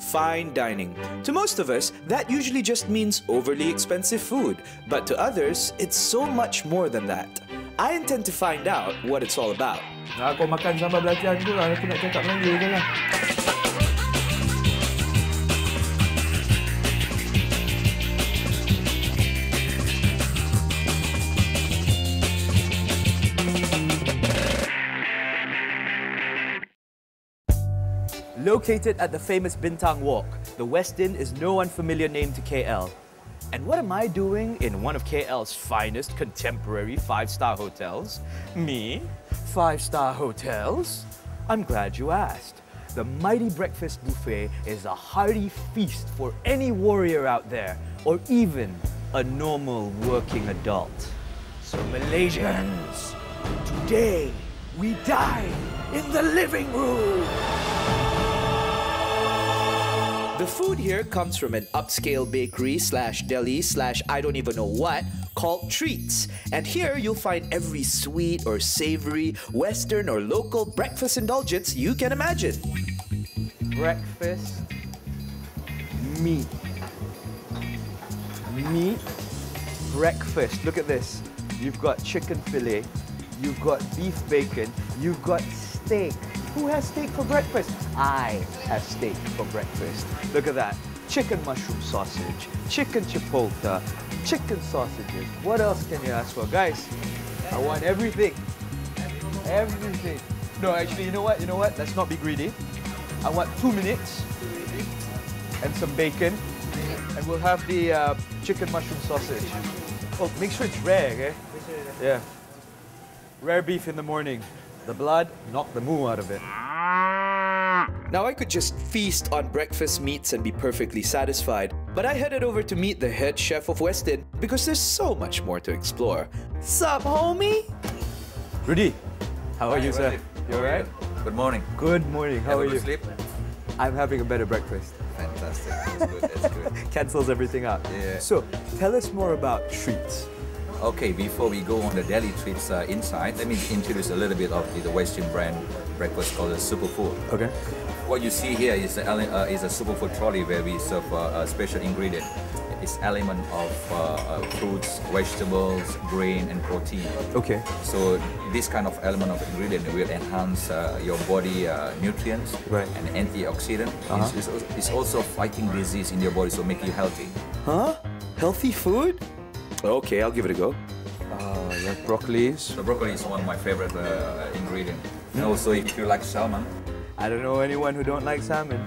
fine dining. To most of us, that usually just means overly expensive food. But to others, it's so much more than that. I intend to find out what it's all about. Aku makan sambal belacan tu lah, aku nak cakap Melayu je lah. Located at the famous Bintang Walk, the Westin is no unfamiliar name to KL. And what am I doing in one of KL's finest contemporary five-star hotels? Me? Five-star hotels? I'm glad you asked. The mighty breakfast buffet is a hearty feast for any warrior out there, or even a normal working adult. So Malaysians, today we dine in the living room. The food here comes from an upscale bakery slash deli slash I don't even know what called Treats. And here you'll find every sweet or savory, Western or local breakfast indulgence you can imagine. Breakfast, meat. Meat, breakfast. Look at this. You've got chicken fillet, you've got beef bacon, you've got steak. Who has steak for breakfast? I have steak for breakfast. Look at that. Chicken mushroom sausage, chicken chipotle, chicken sausages. What else can you ask for? Guys, I want everything. Everything. No, actually, you know what? Let's not be greedy. I want 2 minutes and some bacon. And we'll have the chicken mushroom sausage. Oh, make sure it's rare, okay? Yeah. Rare beef in the morning. The blood, knock the moo out of it. Now I could just feast on breakfast meats and be perfectly satisfied, but I headed over to meet the head chef of Westin because there's so much more to explore. Sup, homie? Rudy, how are you, sir? You alright? Good morning. Good morning. How are you? Sleep? I'm having a better breakfast. Fantastic. That's good. That's good. Cancels everything out. Yeah. So, tell us more about Treats. Okay, before we go on the deli treats inside, let me introduce a little bit of the Westin brand breakfast called the superfood. Okay. What you see here is a superfood trolley where we serve a special ingredient. It's element of fruits, vegetables, grain, and protein. Okay. So this kind of element of ingredient will enhance your body nutrients and antioxidant. It's also fighting disease in your body, so make you healthy. Huh? Healthy food? Okay, I'll give it a go. Like broccoli. So broccoli is one of my favorite ingredients. And also, if you like salmon. I don't know anyone who don't like salmon.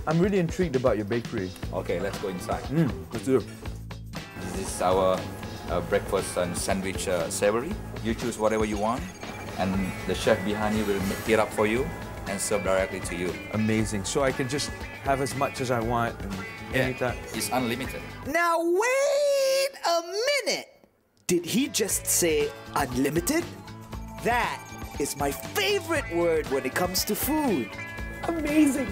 I'm really intrigued about your bakery. Okay, let's go inside. Let's do it. This is our breakfast and sandwich savory. You choose whatever you want, and the chef behind you will heat up for you and serve directly to you. Amazing. So I can just have as much as I want and anytime. It's unlimited. Now wait a minute! Did he just say unlimited? That is my favorite word when it comes to food. Amazing.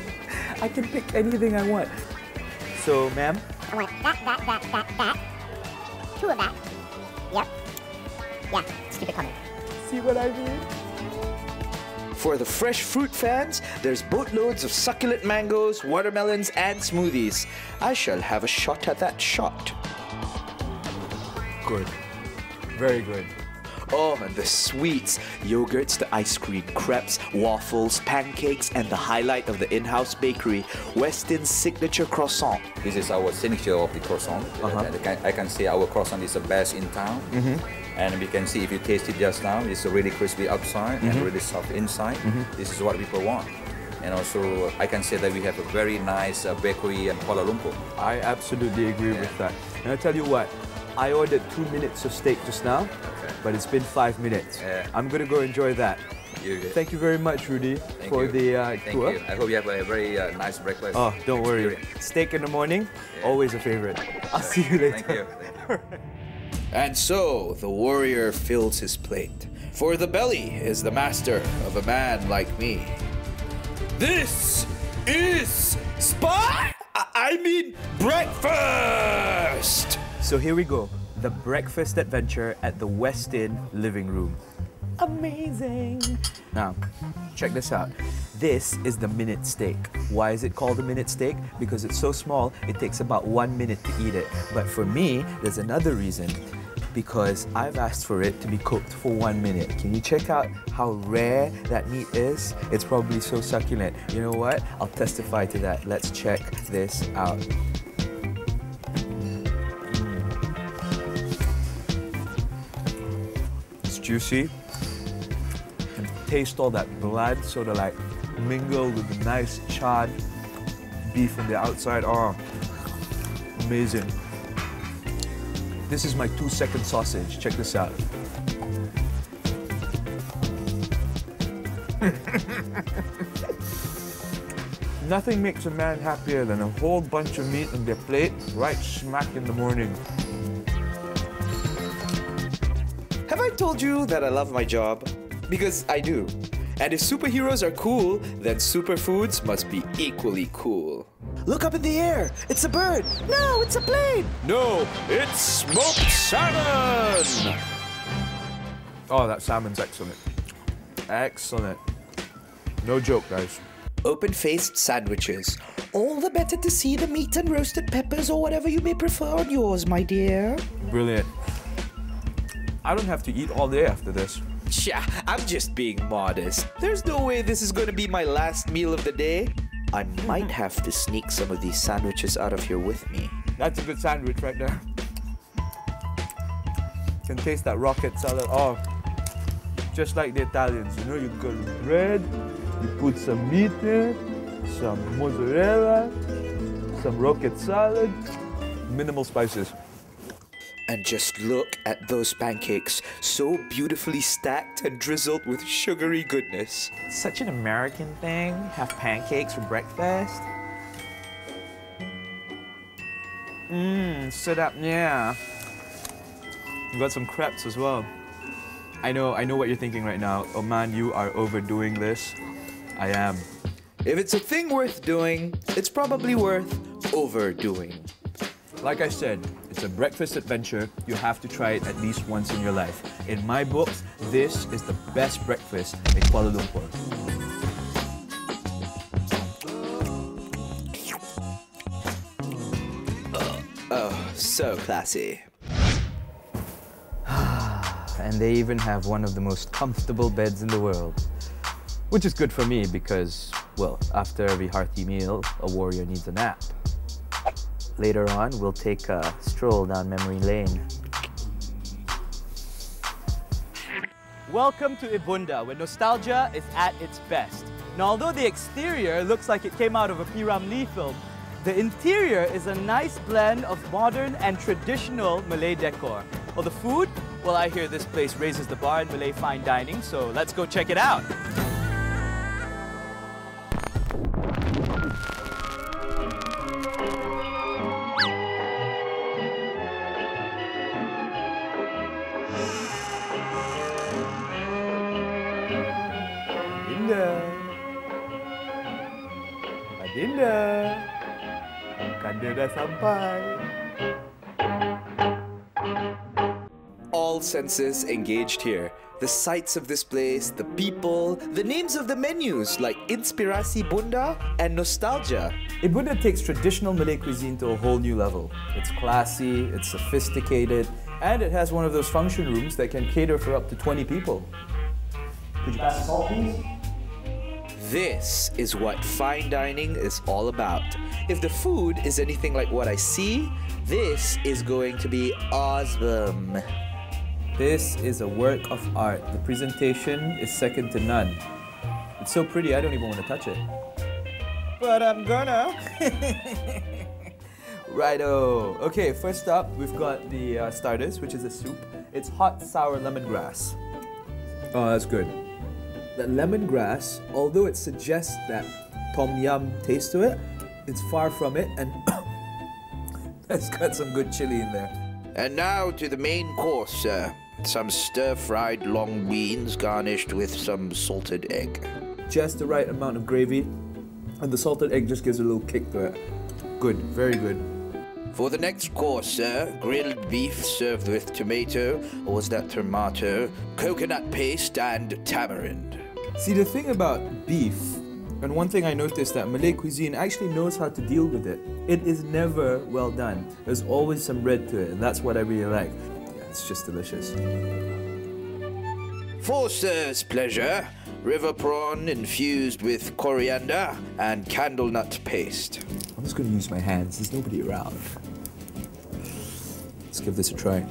I can pick anything I want. So, ma'am? I want that. 2 of that. Yep. Yeah, stupid comment. See what I mean? For the fresh fruit fans, there's boatloads of succulent mangoes, watermelons, and smoothies. I shall have a shot at that shot. Good. Very good. Oh, and the sweets. Yogurts, the ice cream, crepes, waffles, pancakes, and the highlight of the in-house bakery, Westin's signature croissant. This is our signature of the croissant. I can say our croissant is the best in town. And we can see if you taste it just now, it's really crispy outside and really soft inside. This is what people want. And also, I can say that we have a very nice bakery in Kuala Lumpur. I absolutely agree with that. And I tell you what, I ordered 2 minutes of steak just now, but it's been 5 minutes. I'm going to go enjoy that. Thank you very much, Rudy, for the tour. Thank you. I hope you have a very nice breakfast. Oh, don't worry. Steak in the morning, always a favorite. I'll see you later. Thank you. And so, the warrior fills his plate. For the belly is the master of a man like me. This is breakfast! So here we go, the breakfast adventure at the Westin living room. Amazing. Now, check this out. This is the minute steak. Why is it called a minute steak? Because it's so small, it takes about 1 minute to eat it. But for me, there's another reason. Because I've asked for it to be cooked for 1 minute. Can you check out how rare that meat is? It's probably so succulent. You know what? I'll testify to that. Let's check this out. It's juicy. And taste all that blood sort of like mingled with the nice charred beef on the outside. Oh, amazing. This is my 2-second sausage. Check this out. Nothing makes a man happier than a whole bunch of meat on their plate right smack in the morning. Have I told you that I love my job? Because I do. And if superheroes are cool, then superfoods must be equally cool. Look up in the air! It's a bird! No, it's a plane! No, it's smoked salmon! Oh, that salmon's excellent. Excellent. No joke, guys. Open-faced sandwiches. All the better to see the meat and roasted peppers or whatever you may prefer on yours, my dear. Brilliant. I don't have to eat all day after this. Tja, I'm just being modest. There's no way this is going to be my last meal of the day. I might have to sneak some of these sandwiches out of here with me. That's a good sandwich right there. Can taste that rocket salad. Oh, just like the Italians, you know, you got bread, you put some meat in, some mozzarella, some rocket salad, minimal spices. And just look at those pancakes, so beautifully stacked and drizzled with sugary goodness. Such an American thing, have pancakes for breakfast. Sit up, yeah. You got some crepes as well. I know what you're thinking right now. Oh man, you are overdoing this. I am. If it's a thing worth doing, it's probably worth overdoing. Like I said, it's a breakfast adventure. You have to try it at least once in your life. In my books, this is the best breakfast in Kuala Lumpur. Oh, so classy. And they even have one of the most comfortable beds in the world. Which is good for me because, well, after every hearty meal, a warrior needs a nap. Later on, we'll take a stroll down memory lane. Welcome to Ibunda, where nostalgia is at its best. Now, although the exterior looks like it came out of a P. Ramlee film, the interior is a nice blend of modern and traditional Malay decor. Well, the food? Well, I hear this place raises the bar in Malay fine dining, so let's go check it out. Adinda, Kanda dah sampai. All senses engaged here. The sights of this place, the people, the names of the menus like Inspirasi Bunda and Nostalgia. Ibunda takes traditional Malay cuisine to a whole new level. It's classy, it's sophisticated, and it has one of those function rooms that can cater for up to 20 people. Could you pass the salt, please? This is what fine dining is all about. If the food is anything like what I see, this is going to be awesome. This is a work of art. The presentation is second to none. It's so pretty, I don't even want to touch it. But I'm gonna. Righto. Okay, first up, we've got the starters, which is a soup. It's hot sour lemongrass. Oh, that's good. The lemongrass, although it suggests that tom yum taste to it, it's far from it, and it's got some good chili in there. And now to the main course, sir. Some stir-fried long beans garnished with some salted egg. Just the right amount of gravy, and the salted egg just gives a little kick to it. Good, very good. For the next course, sir, grilled beef served with tomato, or was that tomato, coconut paste and tamarind. See, the thing about beef, and one thing I noticed that Malay cuisine actually knows how to deal with it. It is never well done. There's always some red to it, and that's what I really like. Yeah, it's just delicious. For sir's pleasure, river prawn infused with coriander and candle nut paste. I'm just going to use my hands. There's nobody around. Let's give this a try.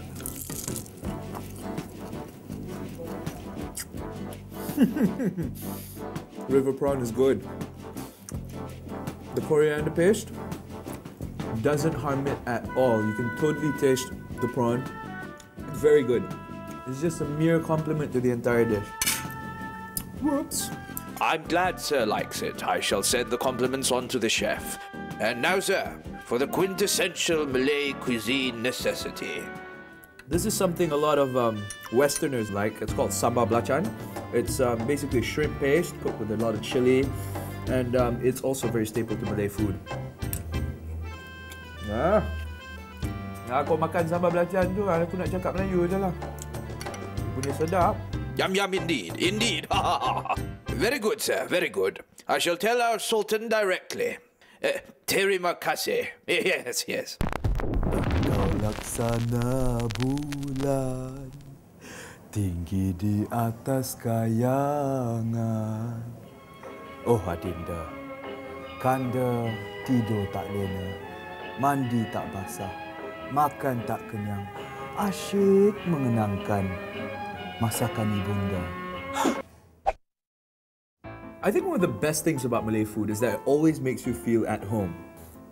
River prawn is good. The coriander paste doesn't harm it at all. You can totally taste the prawn. It's very good. It's just a mere compliment to the entire dish. Whoops. I'm glad sir likes it. I shall send the compliments on to the chef. And now, sir, for the quintessential Malay cuisine necessity. This is something a lot of Westerners like. It's called sambal belacan. It's basically shrimp paste cooked with a lot of chili, and it's also very staple to Malay food. Aku makan sambal belacan tu, aku nak cakap Melayu je lah. Punya sedap. Yum yum indeed, indeed. Very good, sir, very good. I shall tell our Sultan directly. Terima kasih. Yes, yes. Kau laksana bulan tinggi di atas kayangan. Oh Adinda, kanda tidur tak lena, mandi tak basah, makan tak kenyang, asyik mengenangkan masakan ibunda. I think one of the best things about Malay food is that it always makes you feel at home.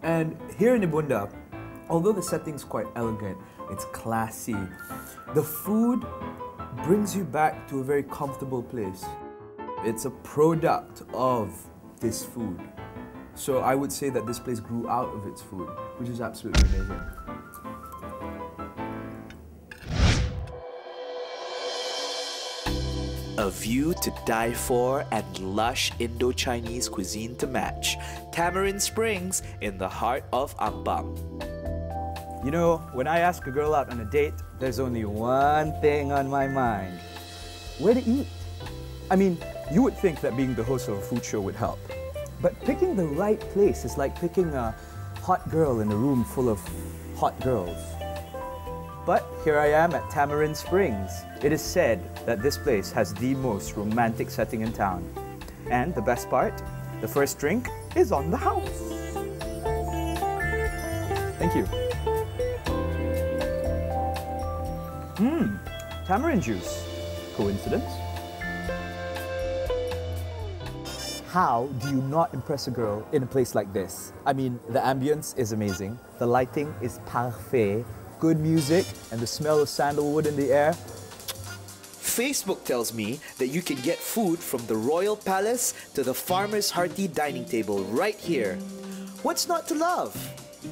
And here in Ibunda, although the setting's quite elegant, it's classy, the food brings you back to a very comfortable place. It's a product of this food. So I would say that this place grew out of its food, which is absolutely amazing. A view to die for and lush Indo-Chinese cuisine to match. Tamarind Springs in the heart of Ampang. You know, when I ask a girl out on a date, there's only one thing on my mind. Where to eat? I mean, you would think that being the host of a food show would help. But picking the right place is like picking a hot girl in a room full of hot girls. But here I am at Tamarind Springs. It is said that this place has the most romantic setting in town. And the best part, the first drink is on the house. Thank you. Tamarind juice. Coincidence? How do you not impress a girl in a place like this? I mean, the ambience is amazing, the lighting is parfait, good music, and the smell of sandalwood in the air. Facebook tells me that you can get food from the Royal Palace to the Farmer's Hearty dining table right here. What's not to love?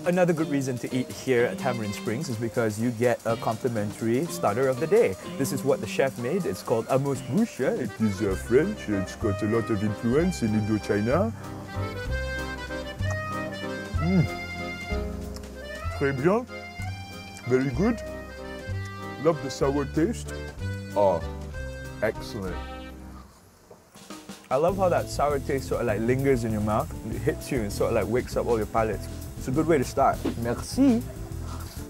Another good reason to eat here at Tamarind Springs is because you get a complimentary starter of the day. This is what the chef made. It's called amuse-bouche. It is French. It's got a lot of influence in Indochina. Très bien. Very good. Love the sour taste. Oh, excellent. I love how that sour taste sort of like lingers in your mouth. It hits you and sort of like wakes up all your palates. It's a good way to start. Merci.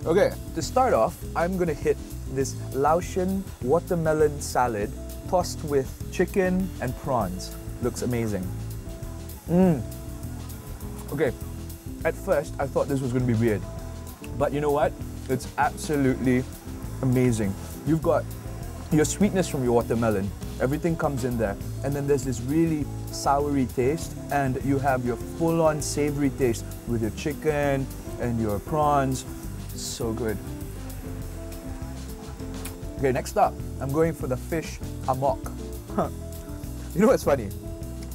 Okay, to start off, I'm gonna hit this Laotian watermelon salad tossed with chicken and prawns. Looks amazing. Okay, at first I thought this was gonna be weird, but you know what? It's absolutely amazing. You've got your sweetness from your watermelon, everything comes in there, and then there's this really soury taste, and you have your full-on savory taste with your chicken and your prawns. So good. Okay, next up, I'm going for the fish amok. You know what's funny?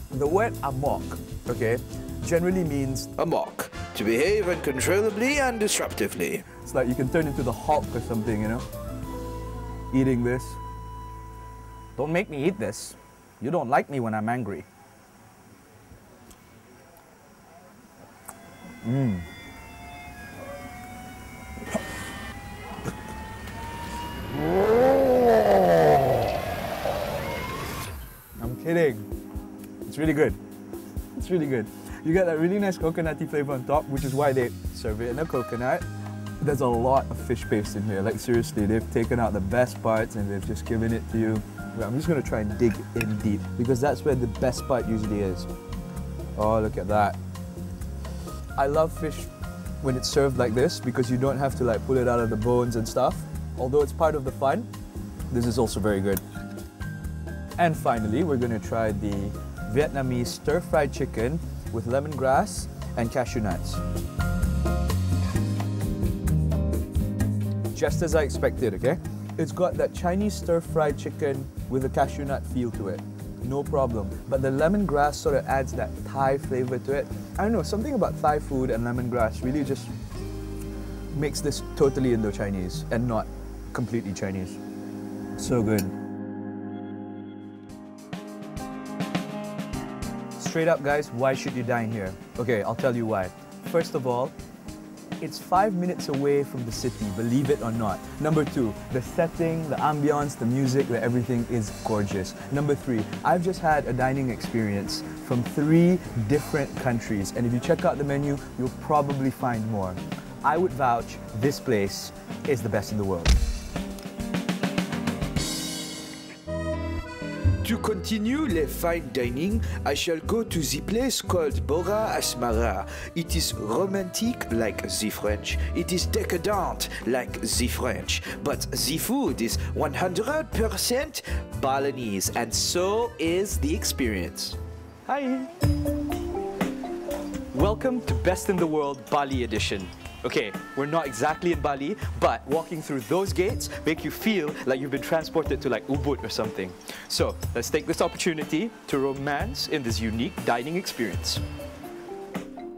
The word amok, okay, generally means Amok, to behave uncontrollably and disruptively. it's like you can turn into the Hulk or something, you know? Eating this. Don't make me eat this. You don't like me when I'm angry. I'm kidding. It's really good. It's really good. You get that really nice coconutty flavor on top, which is why they serve it in a coconut. There's a lot of fish paste in here. Like seriously, they've taken out the best parts and they've just given it to you. But I'm just gonna try and dig in deep because that's where the best part usually is. Oh, look at that. I love fish when it's served like this because you don't have to like pull it out of the bones and stuff. Although it's part of the fun, this is also very good. And finally, we're gonna try the Vietnamese stir-fried chicken with lemongrass and cashew nuts. Just as I expected, okay? It's got that Chinese stir-fried chicken with a cashew nut feel to it. No problem. But the lemongrass sort of adds that Thai flavor to it. I don't know, something about Thai food and lemongrass really just makes this totally Indo-Chinese and not completely Chinese. So good. Straight up, guys, why should you dine here? Okay, I'll tell you why. First of all, it's 5 minutes away from the city, believe it or not. Number 2, the setting, the ambience, the music, everything is gorgeous. Number 3, I've just had a dining experience from 3 different countries, and if you check out the menu, you'll probably find more. I would vouch this place is the best in the world. To continue le fine dining, I shall go to the place called Bora Asmara. It is romantic like the French. It is decadent like the French. But the food is 100% Balinese, and so is the experience. Hi! Welcome to Best in the World Bali Edition. Okay, we're not exactly in Bali, but walking through those gates make you feel like you've been transported to like Ubud or something. So let's take this opportunity to romance in this unique dining experience.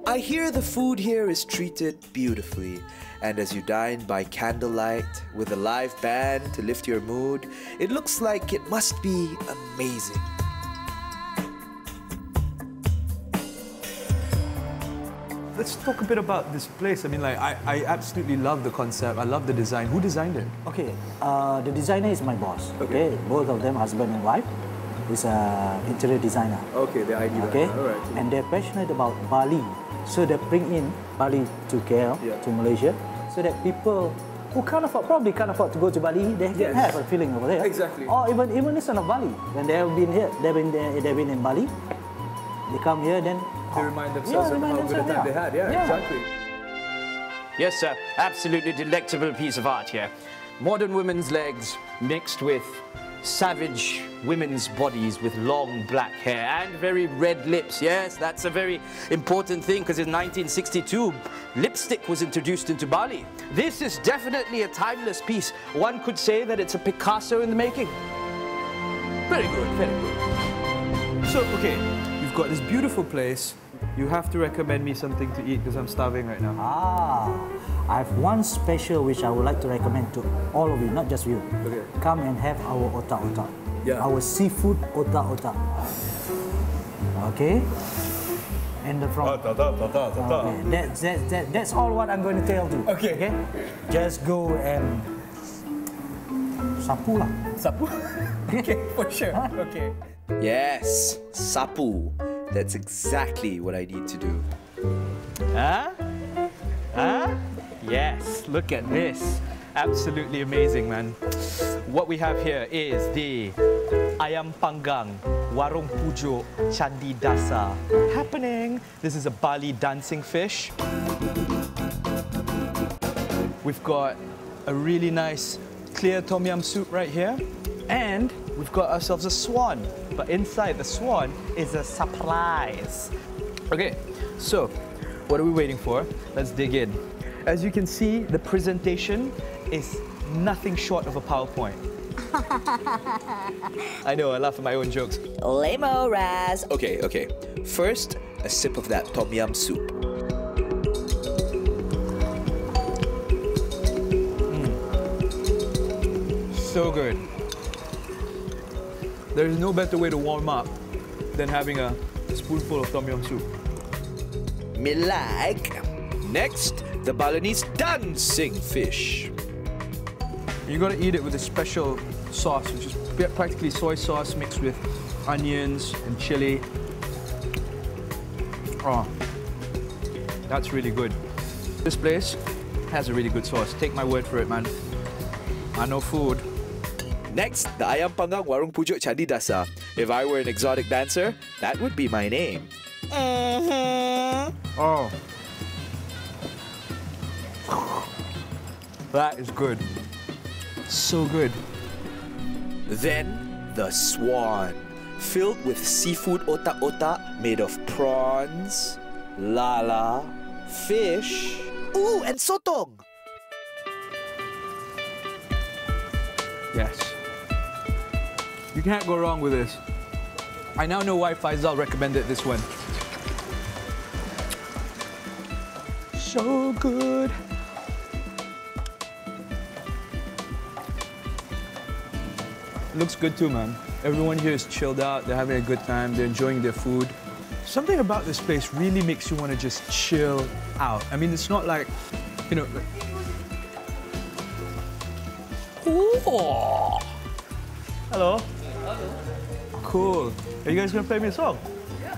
I hear the food here is treated beautifully, and as you dine by candlelight with a live band to lift your mood, it looks like it must be amazing. Let's talk a bit about this place. I mean, like, I absolutely love the concept. I love the design. Who designed it? Okay, the designer is my boss. Okay, both of them, husband and wife, is an interior designer. Okay, the idea. Okay, all right. and they're passionate about Bali, so they bring in Bali to KL, to Malaysia, so that people who probably can't afford to go to Bali, they can have a feeling over there. Exactly. Or even listen of Bali, when they have been here, they've been in Bali, they come here, then they remind themselves of how good a time they had. Yeah, exactly. Yes, sir. Absolutely delectable piece of art here. Modern women's legs mixed with savage women's bodies with long black hair and very red lips. Yes, that's a very important thing because in 1962, lipstick was introduced into Bali. This is definitely a timeless piece. One could say that it's a Picasso in the making. Very good, very good. So, okay, you've got this beautiful place. You have to recommend me something to eat because I'm starving right now. I have one special which I would like to recommend to all of you, not just you. Okay. Come and have our otak-otak. Yeah. Our seafood otak-otak. Okay? And that's all what I'm going to tell you. Okay. Just go and sapu lah. Sapu? Okay, for sure. Okay. Yes, sapu. That's exactly what I need to do. Huh? Huh? Yes, look at this. Absolutely amazing, man. What we have here is the Ayam Panggang Warung Pujo Candi Dasa happening. This is a Bali dancing fish. We've got a really nice clear tom yum soup right here. And we've got ourselves a swan. But inside the swan is a surprise. Okay, so what are we waiting for? Let's dig in. As you can see, the presentation is nothing short of a PowerPoint. I know, I laugh at my own jokes. Lame-o, Raz. Okay. First, a sip of that tom yum soup. So good. There's no better way to warm up than having a spoonful of tom yum soup. Me like. Next, the Balinese dancing fish. You gotta eat it with a special sauce, which is practically soy sauce mixed with onions and chili. Oh, that's really good. This place has a really good sauce. Take my word for it, man. I know food. Next, the Ayam Panggang Warung Pujuk Candi Dasar. If I were an exotic dancer, that would be my name. Oh. That is good. So good. Then, the Swan, filled with seafood otak-otak made of prawns, lala, fish, ooh, and sotong. Yes. You can't go wrong with this. I now know why Faisal recommended this one. So good. Looks good too, man. Everyone here is chilled out, they're having a good time, they're enjoying their food. Something about this place really makes you want to just chill out. I mean, it's not like, you know... Ooh. Hello. Hello. Cool. Are you guys gonna play me a song? Yeah.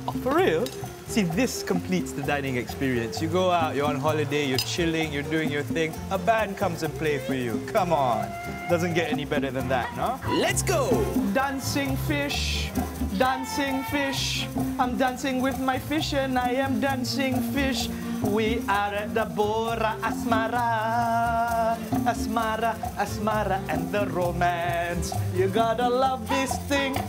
Oh, for real? See, this completes the dining experience. You go out, you're on holiday, you're chilling, you're doing your thing. A band comes and play for you. Come on. Doesn't get any better than that, no? Let's go! Dancing fish, dancing fish. I'm dancing with my fish and I am dancing fish. We are at the Bora Asmara. Asmara, Asmara and the romance. You gotta love this thing.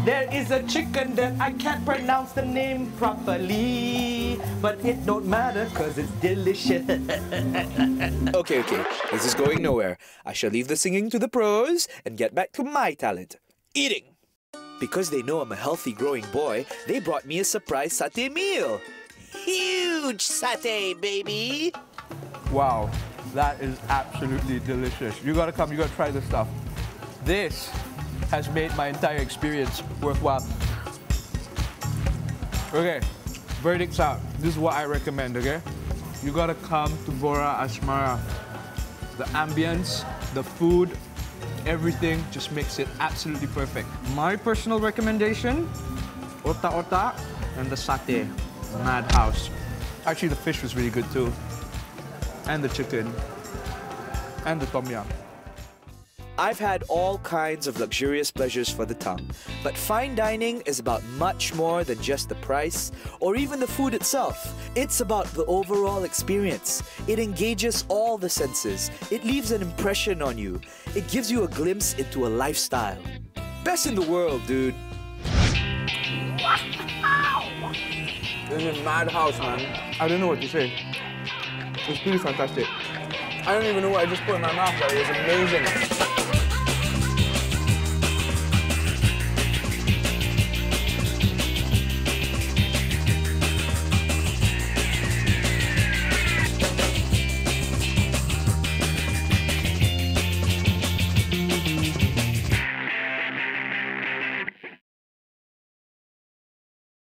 There is a chicken that I can't pronounce the name properly, but it don't matter cause it's delicious. Okay, this is going nowhere. I shall leave the singing to the pros and get back to my talent, eating. Because they know I'm a healthy growing boy, they brought me a surprise satay meal. Huge satay, baby! Wow, that is absolutely delicious. You gotta come, you gotta try this stuff. This has made my entire experience worthwhile. Okay, verdict's out. This is what I recommend, okay? You gotta come to Bora Asmara. The ambience, the food, everything just makes it absolutely perfect. My personal recommendation, otak-otak and the satay, madhouse. Actually, the fish was really good too. And the chicken. And the tom yum. I've had all kinds of luxurious pleasures for the tongue, but fine dining is about much more than just the price or even the food itself. It's about the overall experience. It engages all the senses. It leaves an impression on you. It gives you a glimpse into a lifestyle. Best in the world, dude. This is madhouse, man. I don't know what to say. It's pretty fantastic. I don't even know what I just put in my mouth, but it was amazing.